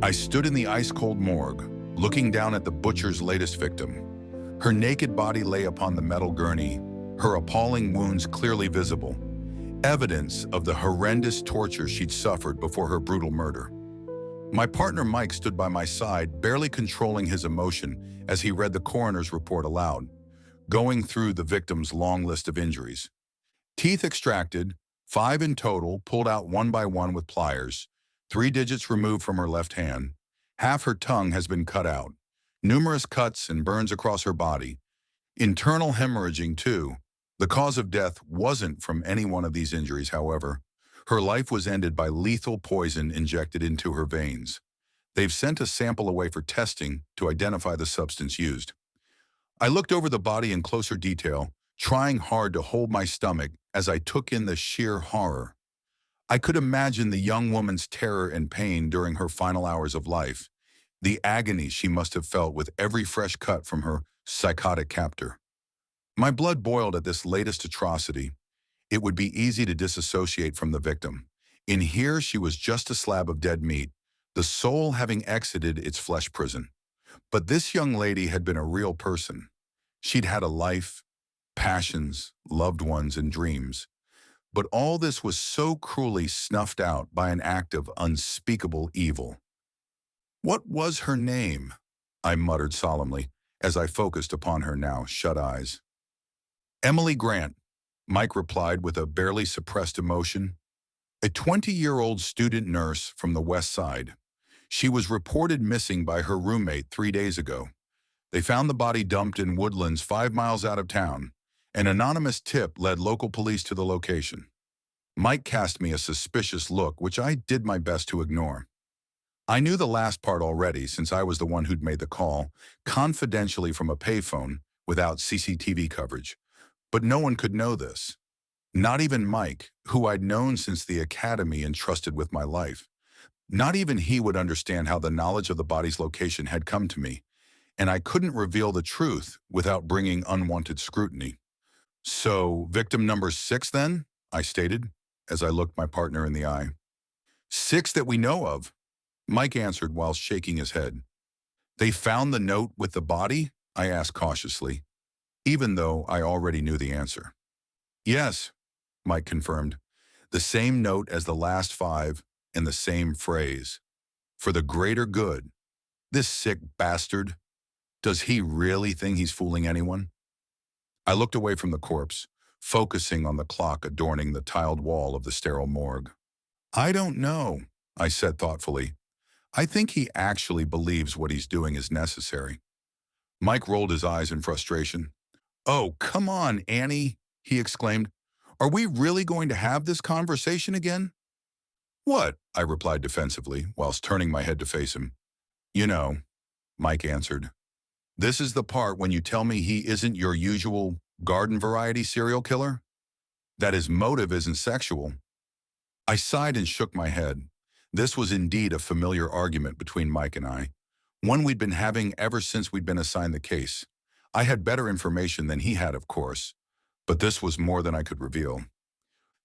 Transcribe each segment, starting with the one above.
I stood in the ice-cold morgue, looking down at the butcher's latest victim. Her naked body lay upon the metal gurney, her appalling wounds clearly visible, evidence of the horrendous torture she'd suffered before her brutal murder. My partner Mike stood by my side, barely controlling his emotion as he read the coroner's report aloud, going through the victim's long list of injuries. Teeth extracted, 5 in total, pulled out one by one with pliers, 3 digits removed from her left hand. Half her tongue has been cut out. Numerous cuts and burns across her body. Internal hemorrhaging, too. The cause of death wasn't from any one of these injuries, however. Her life was ended by lethal poison injected into her veins. They've sent a sample away for testing to identify the substance used. I looked over the body in closer detail, trying hard to hold my stomach as I took in the sheer horror. I could imagine the young woman's terror and pain during her final hours of life, the agony she must have felt with every fresh cut from her psychotic captor. My blood boiled at this latest atrocity. It would be easy to disassociate from the victim. In here, she was just a slab of dead meat, the soul having exited its flesh prison. But this young lady had been a real person. She'd had a life, passions, loved ones, and dreams. But all this was so cruelly snuffed out by an act of unspeakable evil. "What was her name?" I muttered solemnly as I focused upon her now shut eyes. "Emily Grant," Mike replied with a barely suppressed emotion. "A 20-year-old student nurse from the West Side. She was reported missing by her roommate 3 days ago. They found the body dumped in woodlands 5 miles out of town. An anonymous tip led local police to the location." Mike cast me a suspicious look, which I did my best to ignore. I knew the last part already, since I was the one who'd made the call, confidentially from a payphone, without CCTV coverage. But no one could know this. Not even Mike, who I'd known since the academy and trusted with my life. Not even he would understand how the knowledge of the body's location had come to me, and I couldn't reveal the truth without bringing unwanted scrutiny. "So, victim number 6 then?" I stated, as I looked my partner in the eye. "6 that we know of," Mike answered while shaking his head. "They found the note with the body?" I asked cautiously, even though I already knew the answer. "Yes," Mike confirmed. "The same note as the last 5 and the same phrase. For the greater good. This sick bastard. Does he really think he's fooling anyone?" I looked away from the corpse, focusing on the clock adorning the tiled wall of the sterile morgue. "I don't know," I said thoughtfully. "I think he actually believes what he's doing is necessary." Mike rolled his eyes in frustration. "Oh, come on, Annie," he exclaimed. "Are we really going to have this conversation again?" "What?" I replied defensively, whilst turning my head to face him. "You know," Mike answered. "This is the part when you tell me he isn't your usual garden-variety serial killer? That his motive isn't sexual." I sighed and shook my head. This was indeed a familiar argument between Mike and I, one we'd been having ever since we'd been assigned the case. I had better information than he had, of course, but this was more than I could reveal.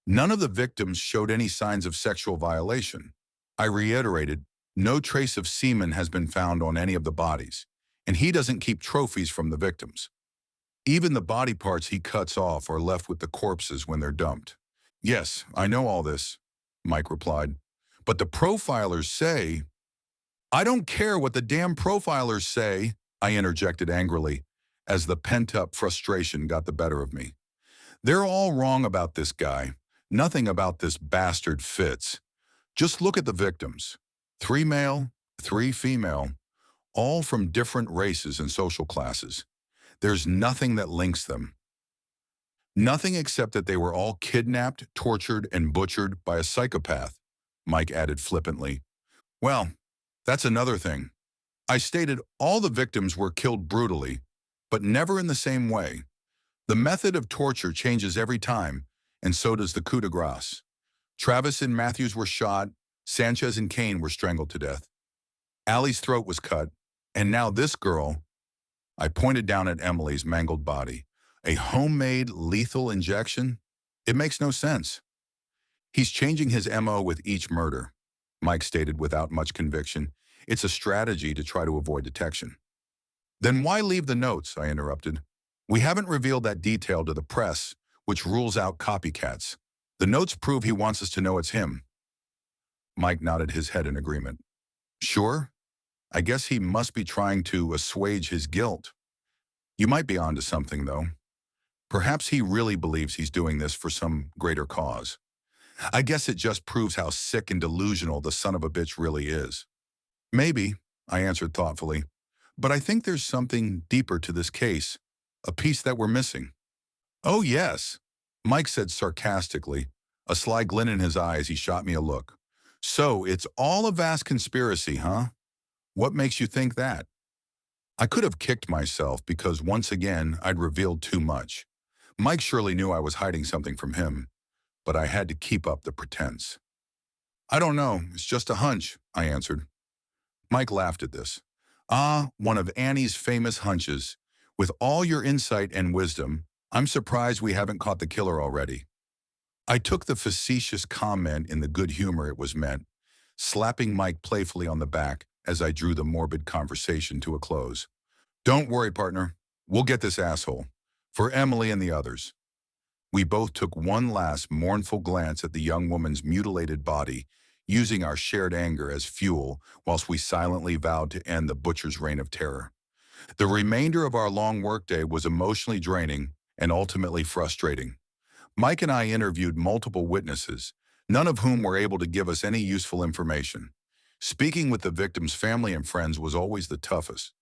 "None of the victims showed any signs of sexual violation." I reiterated, "No trace of semen has been found on any of the bodies, and he doesn't keep trophies from the victims. Even the body parts he cuts off are left with the corpses when they're dumped." "Yes, I know all this," Mike replied. "But the profilers say—" "I don't care what the damn profilers say," I interjected angrily, as the pent-up frustration got the better of me. "They're all wrong about this guy. Nothing about this bastard fits. Just look at the victims. 3 male, 3 female, all from different races and social classes. There's nothing that links them. Nothing except that they were all kidnapped, tortured, and butchered by a psychopath," Mike added flippantly. "Well, that's another thing. I stated all the victims were killed brutally, but never in the same way. The method of torture changes every time, and so does the coup de grace. Travis and Matthews were shot, Sanchez and Kane were strangled to death. Allie's throat was cut, and now this girl—" I pointed down at Emily's mangled body. "A homemade lethal injection? It makes no sense." "He's changing his MO with each murder," Mike stated without much conviction. It's a strategy to try to avoid detection. Then why leave the notes? I interrupted. We haven't revealed that detail to the press, which rules out copycats. The notes prove he wants us to know it's him. Mike nodded his head in agreement. Sure, I guess he must be trying to assuage his guilt. You might be onto something, though. Perhaps he really believes he's doing this for some greater cause. I guess it just proves how sick and delusional the son of a bitch really is. Maybe, I answered thoughtfully, but I think there's something deeper to this case, a piece that we're missing. Oh, yes, Mike said sarcastically, a sly glint in his eye as he shot me a look. So it's all a vast conspiracy, huh? What makes you think that? I could have kicked myself because once again I'd revealed too much. Mike surely knew I was hiding something from him, but I had to keep up the pretense. I don't know, it's just a hunch, I answered. Mike laughed at this. Ah, one of Annie's famous hunches. With all your insight and wisdom, I'm surprised we haven't caught the killer already. I took the facetious comment in the good humor it was meant, slapping Mike playfully on the back as I drew the morbid conversation to a close. Don't worry, partner. We'll get this asshole. For Emily and the others. We both took one last mournful glance at the young woman's mutilated body, using our shared anger as fuel whilst we silently vowed to end the butcher's reign of terror. The remainder of our long workday was emotionally draining and ultimately frustrating. Mike and I interviewed multiple witnesses, none of whom were able to give us any useful information. Speaking with the victim's family and friends was always the toughest.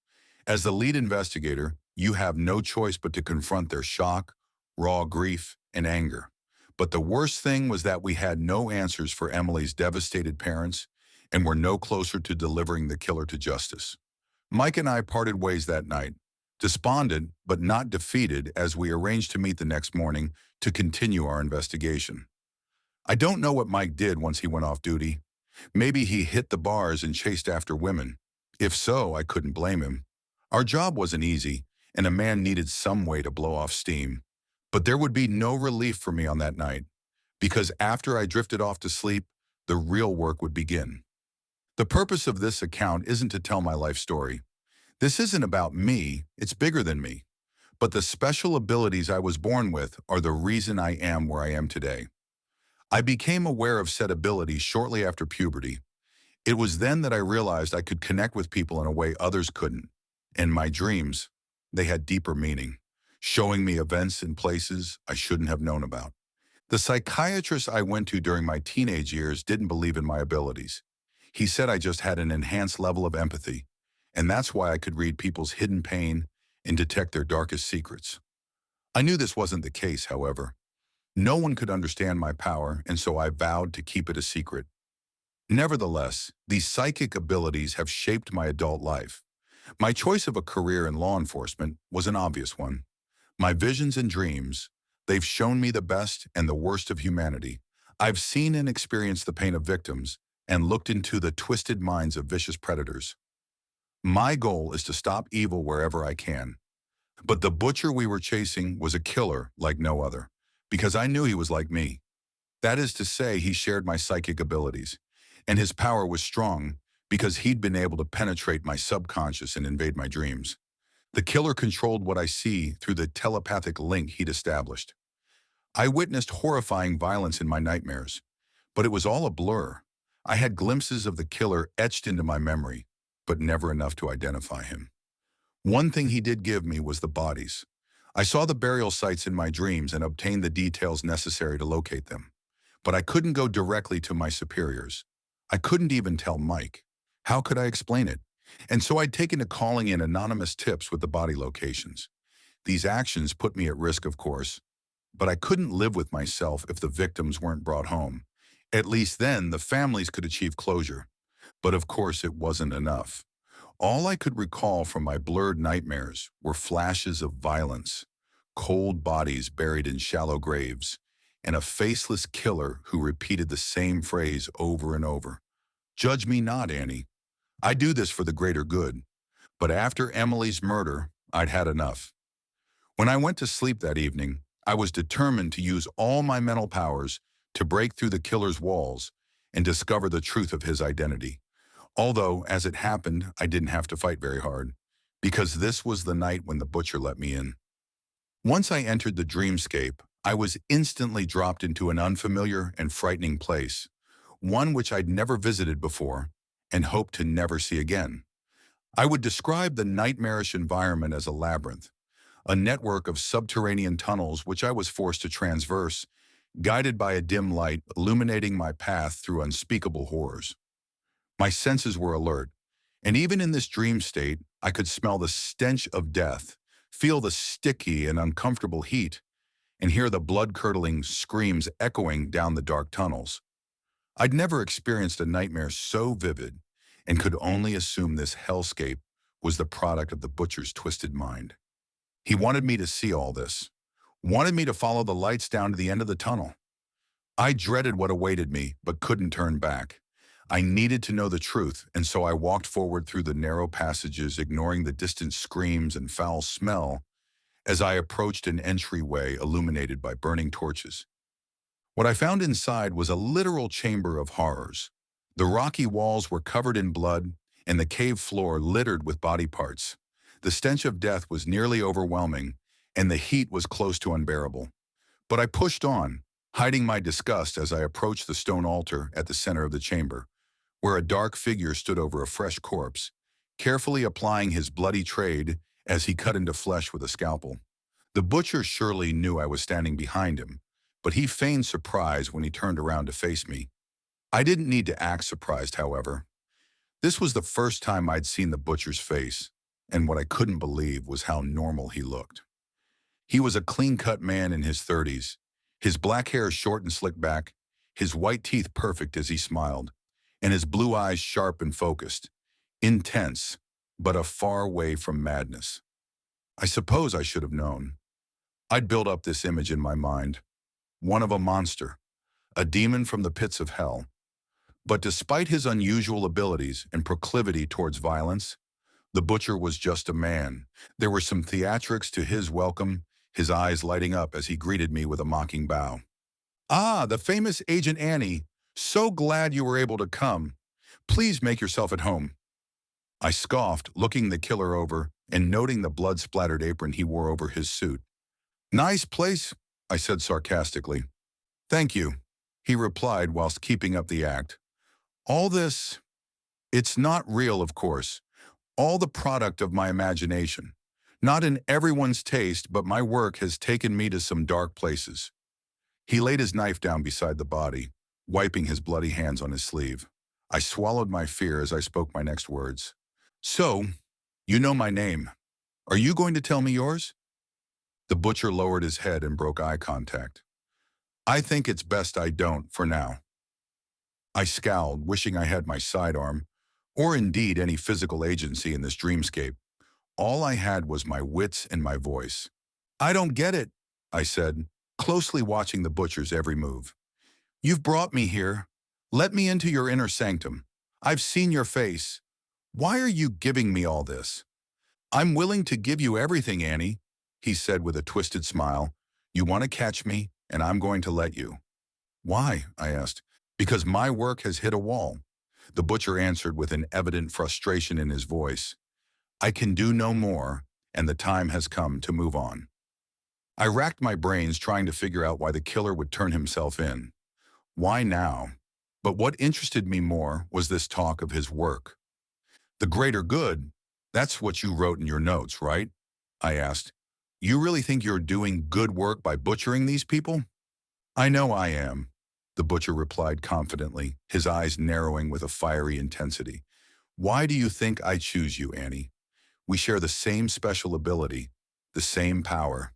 As the lead investigator, you have no choice but to confront their shock, raw grief, and anger. But the worst thing was that we had no answers for Emily's devastated parents and were no closer to delivering the killer to justice. Mike and I parted ways that night, despondent but not defeated as we arranged to meet the next morning to continue our investigation. I don't know what Mike did once he went off duty. Maybe he hit the bars and chased after women. If so, I couldn't blame him. Our job wasn't easy, and a man needed some way to blow off steam. But there would be no relief for me on that night, because after I drifted off to sleep, the real work would begin. The purpose of this account isn't to tell my life story. This isn't about me, it's bigger than me. But the special abilities I was born with are the reason I am where I am today. I became aware of said abilities shortly after puberty. It was then that I realized I could connect with people in a way others couldn't. In my dreams, they had deeper meaning, showing me events and places I shouldn't have known about. The psychiatrist I went to during my teenage years didn't believe in my abilities. He said I just had an enhanced level of empathy, and that's why I could read people's hidden pain and detect their darkest secrets. I knew this wasn't the case, however. No one could understand my power, and so I vowed to keep it a secret. Nevertheless, these psychic abilities have shaped my adult life. My choice of a career in law enforcement was an obvious one. My visions and dreams, they've shown me the best and the worst of humanity. I've seen and experienced the pain of victims and looked into the twisted minds of vicious predators. My goal is to stop evil wherever I can. But the butcher we were chasing was a killer like no other, because I knew he was like me. That is to say, he shared my psychic abilities, and his power was strong because he'd been able to penetrate my subconscious and invade my dreams. The killer controlled what I see through the telepathic link he'd established. I witnessed horrifying violence in my nightmares, but it was all a blur. I had glimpses of the killer etched into my memory, but never enough to identify him. One thing he did give me was the bodies. I saw the burial sites in my dreams and obtained the details necessary to locate them. But I couldn't go directly to my superiors. I couldn't even tell Mike. How could I explain it? And so I'd taken to calling in anonymous tips with the body locations. These actions put me at risk, of course, but I couldn't live with myself if the victims weren't brought home. At least then, the families could achieve closure. But of course, it wasn't enough. All I could recall from my blurred nightmares were flashes of violence, cold bodies buried in shallow graves, and a faceless killer who repeated the same phrase over and over. Judge me not, Annie. I do this for the greater good. But after Emily's murder, I'd had enough. When I went to sleep that evening, I was determined to use all my mental powers to break through the killer's walls and discover the truth of his identity. Although, as it happened, I didn't have to fight very hard, because this was the night when the butcher let me in. Once I entered the dreamscape, I was instantly dropped into an unfamiliar and frightening place, one which I'd never visited before and hoped to never see again. I would describe the nightmarish environment as a labyrinth, a network of subterranean tunnels which I was forced to transverse, guided by a dim light illuminating my path through unspeakable horrors. My senses were alert, and even in this dream state, I could smell the stench of death, feel the sticky and uncomfortable heat, and hear the blood-curdling screams echoing down the dark tunnels. I'd never experienced a nightmare so vivid and could only assume this hellscape was the product of the butcher's twisted mind. He wanted me to see all this, wanted me to follow the lights down to the end of the tunnel. I dreaded what awaited me, but couldn't turn back. I needed to know the truth, and so I walked forward through the narrow passages, ignoring the distant screams and foul smell as I approached an entryway illuminated by burning torches. What I found inside was a literal chamber of horrors. The rocky walls were covered in blood, and the cave floor littered with body parts. The stench of death was nearly overwhelming, and the heat was close to unbearable. But I pushed on, hiding my disgust as I approached the stone altar at the center of the chamber, where a dark figure stood over a fresh corpse, carefully applying his bloody trade as he cut into flesh with a scalpel. The butcher surely knew I was standing behind him, but he feigned surprise when he turned around to face me. I didn't need to act surprised, however. This was the first time I'd seen the butcher's face, and what I couldn't believe was how normal he looked. He was a clean-cut man in his 30s, his black hair short and slicked back, his white teeth perfect as he smiled, and his blue eyes sharp and focused, intense, but a far way from madness. I suppose I should have known. I'd built up this image in my mind, one of a monster, a demon from the pits of hell. But despite his unusual abilities and proclivity towards violence, the butcher was just a man. There were some theatrics to his welcome, his eyes lighting up as he greeted me with a mocking bow. "Ah, the famous Agent Annie. So glad you were able to come. Please make yourself at home." I scoffed, looking the killer over and noting the blood-splattered apron he wore over his suit. "Nice place," I said sarcastically. "Thank you," he replied whilst keeping up the act. "All this, it's not real, of course. All the product of my imagination. Not in everyone's taste, but my work has taken me to some dark places." He laid his knife down beside the body, wiping his bloody hands on his sleeve. I swallowed my fear as I spoke my next words. "So, you know my name. Are you going to tell me yours?" The butcher lowered his head and broke eye contact. "I think it's best I don't, for now." I scowled, wishing I had my sidearm, or indeed any physical agency in this dreamscape. All I had was my wits and my voice. "I don't get it," I said, closely watching the butcher's every move. "You've brought me here. Let me into your inner sanctum. I've seen your face. Why are you giving me all this?" "I'm willing to give you everything, Annie," he said with a twisted smile. "You want to catch me, and I'm going to let you." "Why?" I asked. "Because my work has hit a wall," the butcher answered with an evident frustration in his voice. "I can do no more, and the time has come to move on." I racked my brains trying to figure out why the killer would turn himself in. Why now? But what interested me more was this talk of his work. "The greater good, that's what you wrote in your notes, right?" I asked. "You really think you're doing good work by butchering these people?" "I know I am," the butcher replied confidently, his eyes narrowing with a fiery intensity. "Why do you think I choose you, Annie? We share the same special ability, the same power.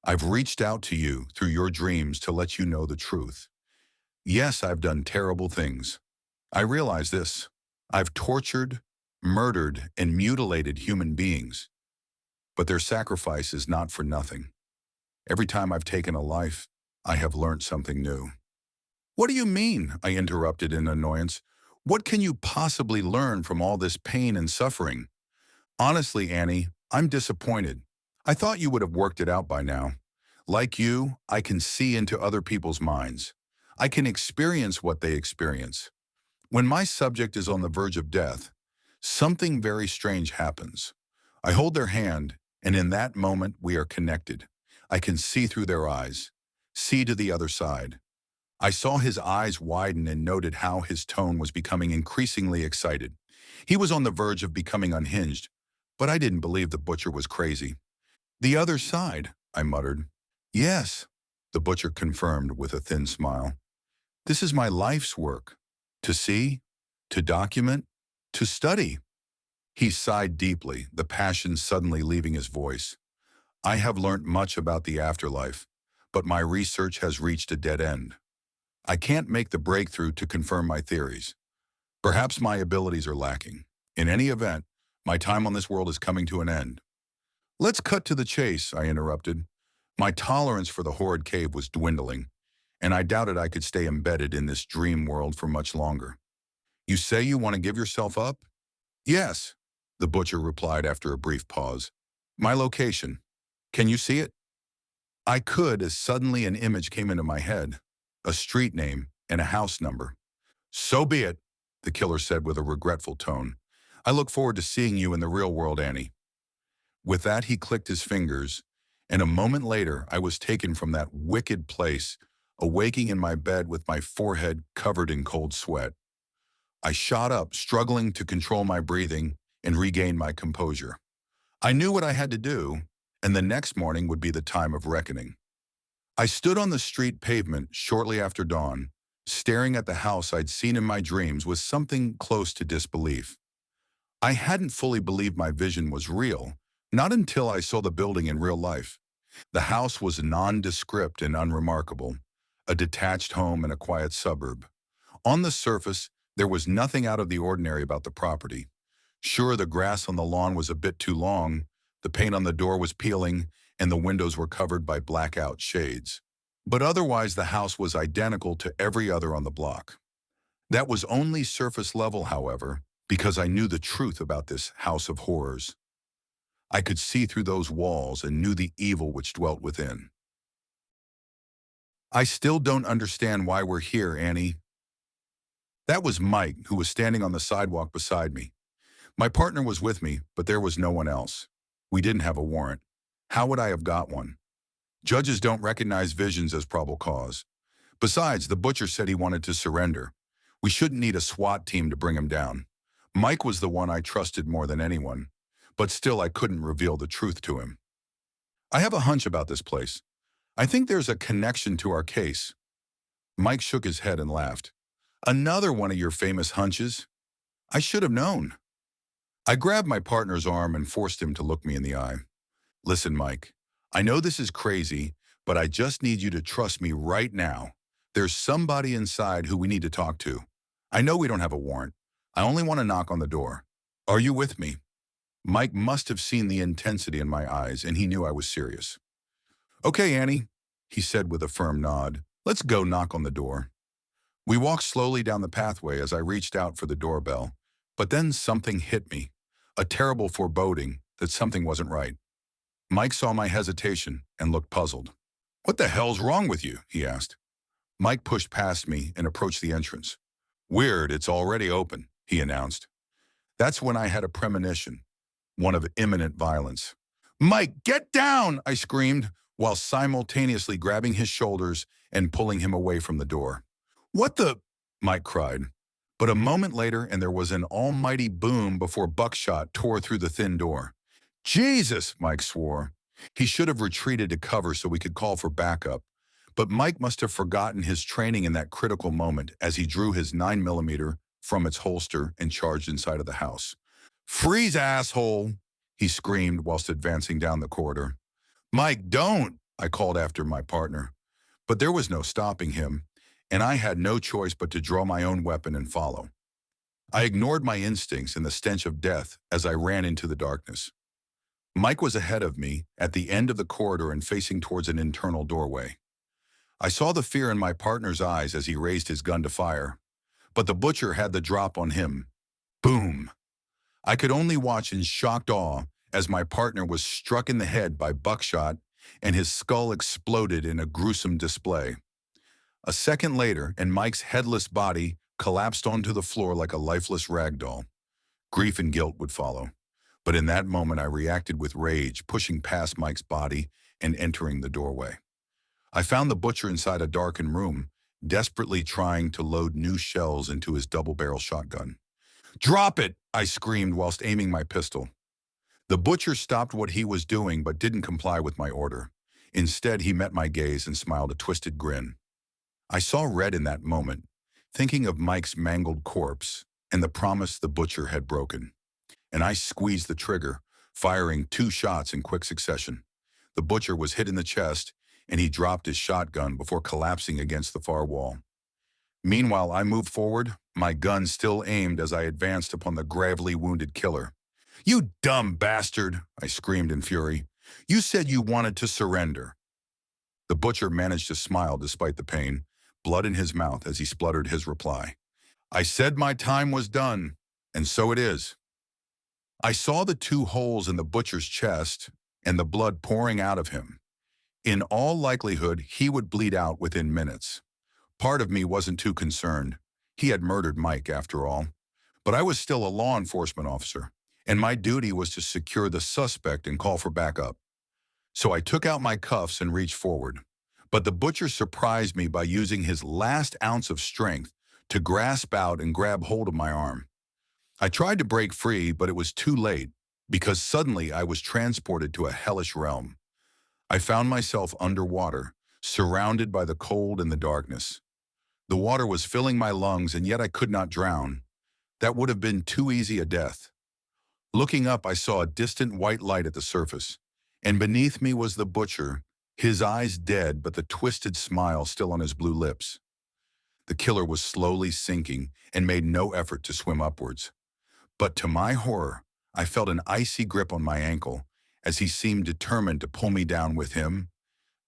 I've reached out to you through your dreams to let you know the truth. Yes, I've done terrible things. I realize this. I've tortured, murdered, and mutilated human beings. But their sacrifice is not for nothing. Every time I've taken a life, I have learned something new." "What do you mean?" I interrupted in annoyance. "What can you possibly learn from all this pain and suffering?" "Honestly, Annie, I'm disappointed. I thought you would have worked it out by now. Like you, I can see into other people's minds. I can experience what they experience. When my subject is on the verge of death, something very strange happens. I hold their hand, and in that moment we are connected. I can see through their eyes, see to the other side. I saw his eyes widen and noted how his tone was becoming increasingly excited. He was on the verge of becoming unhinged, but I didn't believe the butcher was crazy. The other side, I muttered. Yes, the butcher confirmed with a thin smile. This is my life's work. To see, to document, to study. He sighed deeply, the passion suddenly leaving his voice. I have learnt much about the afterlife, but my research has reached a dead end. I can't make the breakthrough to confirm my theories. Perhaps my abilities are lacking. In any event, my time on this world is coming to an end. Let's cut to the chase, I interrupted. My tolerance for the horrid cave was dwindling, and I doubted I could stay embedded in this dream world for much longer. You say you want to give yourself up? Yes, the butcher replied after a brief pause. My location. Can you see it? I could as suddenly an image came into my head, a street name and a house number. So be it, the killer said with a regretful tone. I look forward to seeing you in the real world, Annie. With that, he clicked his fingers, and a moment later, I was taken from that wicked place, awaking in my bed with my forehead covered in cold sweat. I shot up, struggling to control my breathing and regain my composure. I knew what I had to do, and the next morning would be the time of reckoning. I stood on the street pavement shortly after dawn, staring at the house I'd seen in my dreams with something close to disbelief. I hadn't fully believed my vision was real, not until I saw the building in real life. The house was nondescript and unremarkable, a detached home in a quiet suburb. On the surface, there was nothing out of the ordinary about the property. Sure, the grass on the lawn was a bit too long, the paint on the door was peeling, and the windows were covered by blackout shades. But otherwise, the house was identical to every other on the block. That was only surface level, however, because I knew the truth about this house of horrors. I could see through those walls and knew the evil which dwelt within. I still don't understand why we're here, Annie. That was Mike, who was standing on the sidewalk beside me. My partner was with me, but there was no one else. We didn't have a warrant. How would I have got one? Judges don't recognize visions as probable cause. Besides, the butcher said he wanted to surrender. We shouldn't need a SWAT team to bring him down. Mike was the one I trusted more than anyone, but still I couldn't reveal the truth to him. I have a hunch about this place. I think there's a connection to our case. Mike shook his head and laughed. Another one of your famous hunches? I should have known. I grabbed my partner's arm and forced him to look me in the eye. Listen, Mike, I know this is crazy, but I just need you to trust me right now. There's somebody inside who we need to talk to. I know we don't have a warrant. I only want to knock on the door. Are you with me? Mike must have seen the intensity in my eyes, and he knew I was serious. Okay, Annie, he said with a firm nod. Let's go knock on the door. We walked slowly down the pathway as I reached out for the doorbell, but then something hit me, a terrible foreboding that something wasn't right. Mike saw my hesitation and looked puzzled. What the hell's wrong with you? He asked. Mike pushed past me and approached the entrance. Weird, it's already open, he announced. That's when I had a premonition, one of imminent violence. Mike, get down, I screamed, while simultaneously grabbing his shoulders and pulling him away from the door. What the? Mike cried. But a moment later, and there was an almighty boom before buckshot tore through the thin door. Jesus, Mike swore. He should have retreated to cover so we could call for backup. But Mike must have forgotten his training in that critical moment as he drew his 9mm from its holster and charged inside of the house. Freeze, asshole, he screamed whilst advancing down the corridor. Mike, don't, I called after my partner. But there was no stopping him, and I had no choice but to draw my own weapon and follow. I ignored my instincts and the stench of death as I ran into the darkness. Mike was ahead of me, at the end of the corridor and facing towards an internal doorway. I saw the fear in my partner's eyes as he raised his gun to fire, but the butcher had the drop on him. Boom! I could only watch in shocked awe as my partner was struck in the head by buckshot and his skull exploded in a gruesome display. A second later, and Mike's headless body collapsed onto the floor like a lifeless rag doll. Grief and guilt would follow. But in that moment, I reacted with rage, pushing past Mike's body and entering the doorway. I found the butcher inside a darkened room, desperately trying to load new shells into his double-barrel shotgun. "Drop it!" I screamed whilst aiming my pistol. The butcher stopped what he was doing but didn't comply with my order. Instead, he met my gaze and smiled a twisted grin. I saw red in that moment, thinking of Mike's mangled corpse and the promise the butcher had broken. And I squeezed the trigger, firing 2 shots in quick succession. The butcher was hit in the chest, and he dropped his shotgun before collapsing against the far wall. Meanwhile, I moved forward, my gun still aimed as I advanced upon the gravely wounded killer. "You dumb bastard!" I screamed in fury. "You said you wanted to surrender." The butcher managed to smile despite the pain, blood in his mouth as he spluttered his reply. "I said my time was done, and so it is." I saw the 2 holes in the butcher's chest and the blood pouring out of him. In all likelihood, he would bleed out within minutes. Part of me wasn't too concerned. He had murdered Mike, after all. But I was still a law enforcement officer, and my duty was to secure the suspect and call for backup. So I took out my cuffs and reached forward. But the butcher surprised me by using his last ounce of strength to grasp out and grab hold of my arm. I tried to break free, but it was too late, because suddenly I was transported to a hellish realm. I found myself underwater, surrounded by the cold and the darkness. The water was filling my lungs, and yet I could not drown. That would have been too easy a death. Looking up, I saw a distant white light at the surface, and beneath me was the butcher, his eyes dead but the twisted smile still on his blue lips. The killer was slowly sinking and made no effort to swim upwards. But to my horror, I felt an icy grip on my ankle as he seemed determined to pull me down with him,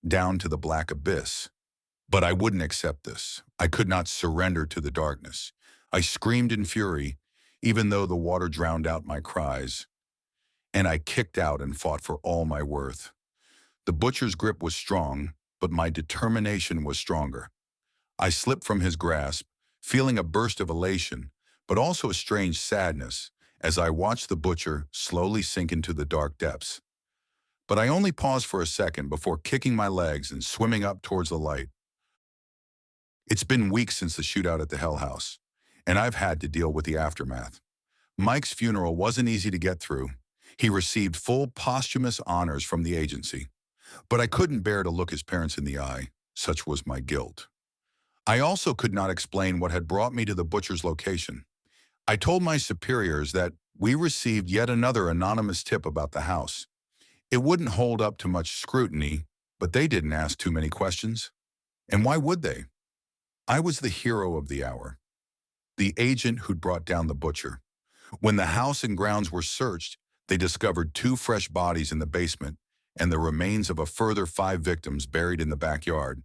down to the black abyss. But I wouldn't accept this. I could not surrender to the darkness. I screamed in fury, even though the water drowned out my cries. And I kicked out and fought for all my worth. The butcher's grip was strong, but my determination was stronger. I slipped from his grasp, feeling a burst of elation, but also a strange sadness as I watched the butcher slowly sink into the dark depths. But I only paused for a second before kicking my legs and swimming up towards the light. It's been weeks since the shootout at the Hell House, and I've had to deal with the aftermath. Mike's funeral wasn't easy to get through. He received full posthumous honors from the agency, but I couldn't bear to look his parents in the eye. Such was my guilt. I also could not explain what had brought me to the butcher's location. I told my superiors that we received yet another anonymous tip about the house. It wouldn't hold up to much scrutiny, but they didn't ask too many questions. And why would they? I was the hero of the hour, the agent who'd brought down the butcher. When the house and grounds were searched, they discovered 2 fresh bodies in the basement and the remains of a further 5 victims buried in the backyard.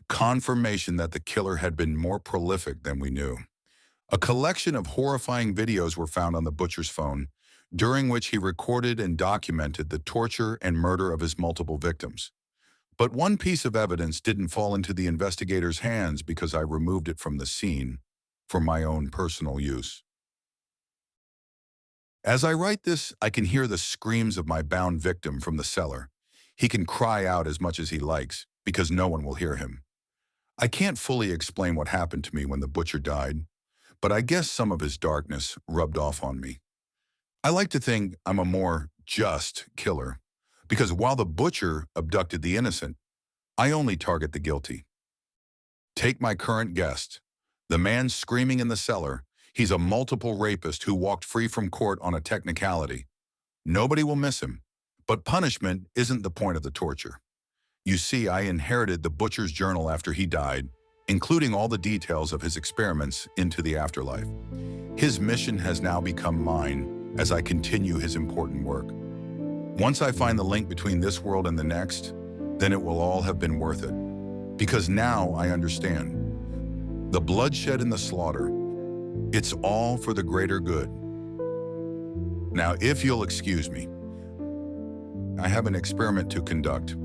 Confirmation that the killer had been more prolific than we knew. A collection of horrifying videos were found on the butcher's phone, during which he recorded and documented the torture and murder of his multiple victims. But one piece of evidence didn't fall into the investigators' hands because I removed it from the scene for my own personal use. As I write this, I can hear the screams of my bound victim from the cellar. He can cry out as much as he likes, because no one will hear him. I can't fully explain what happened to me when the butcher died, but I guess some of his darkness rubbed off on me. I like to think I'm a more just killer, because while the butcher abducted the innocent, I only target the guilty. Take my current guest, the man screaming in the cellar. He's a multiple rapist who walked free from court on a technicality. Nobody will miss him, but punishment isn't the point of the torture. You see, I inherited the butcher's journal after he died, including all the details of his experiments into the afterlife. His mission has now become mine as I continue his important work. Once I find the link between this world and the next, then it will all have been worth it. Because now I understand. The bloodshed and the slaughter, it's all for the greater good. Now, if you'll excuse me, I have an experiment to conduct.